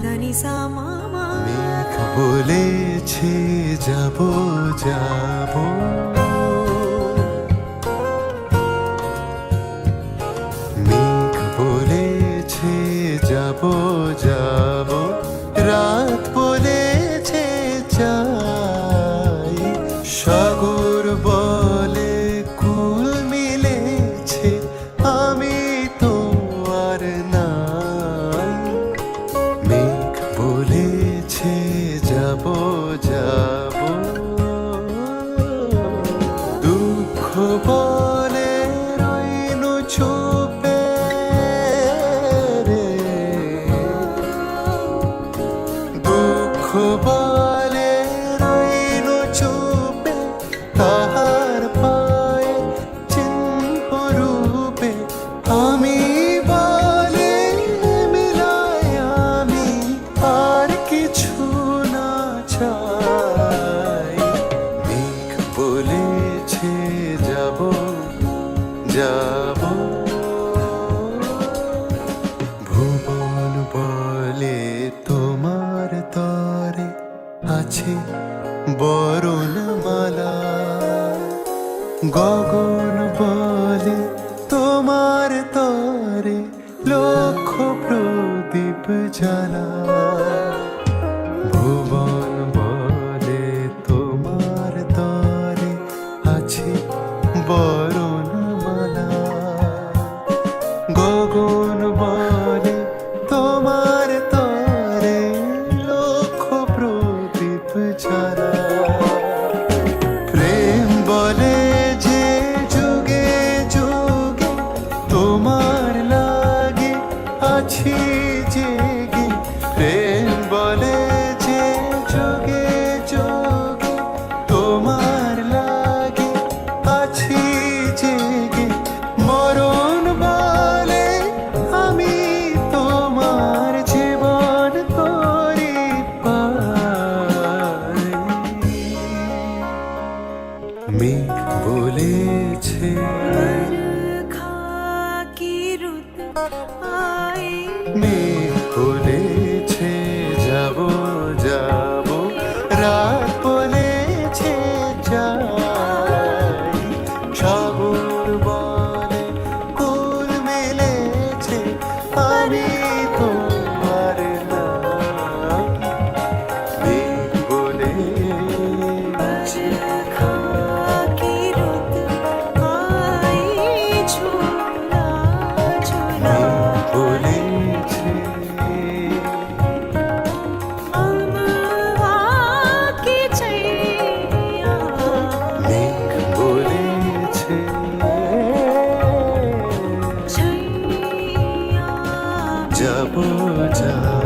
ধানি সা মা মা। মেঘ বলেছে যাব যাব, মেঘ বলেছে যাব যাব, রাত বলেছে চাই, সাগর বলে কুল মিলেছে, আমি তো আর নাই। মেঘ বলেছে যাব যাব, দুঃখ বলে রইনু চুপে রে, দুঃখ বলে রইনু চুপে, তাহার পায়ে চিহ্ন রূপে, আমি বলে মিলাই আমি আর কিছু না চাই। মেঘ বলেছে যাব যাব, ভুবন বলে তোমার তরে আছে বরণমালা, গগন বলে তোমার তরে লক্ষ প্রদীপ জ্বালা, ভুবন বলে তোমার তরে আছে বরণমালা, গগন বলে তোমার তরে লক্ষ প্রদীপ জ্বালা, প্রেম বলে যে যুগে যুগে তোমার লাগে আছি জেগে, প্রেম বলে যে যুগে যুগে তোমার লাগে আছি জেগে, মরণ বলে আমি তোমার জীবন করি পাই। মেঘ বলেছে बरखा की रुत आई, মেঘ বলেছে যাব যাব, রাত বলেছে যাই, সাগর বলে কুল মিলেছে, আমি তোমার নাই। মেঘ বলেছে बरखा की रुत आई, झूला झूला বলেছে अमवा की छैया, মেঘ বলেছে छैया যাব যাব।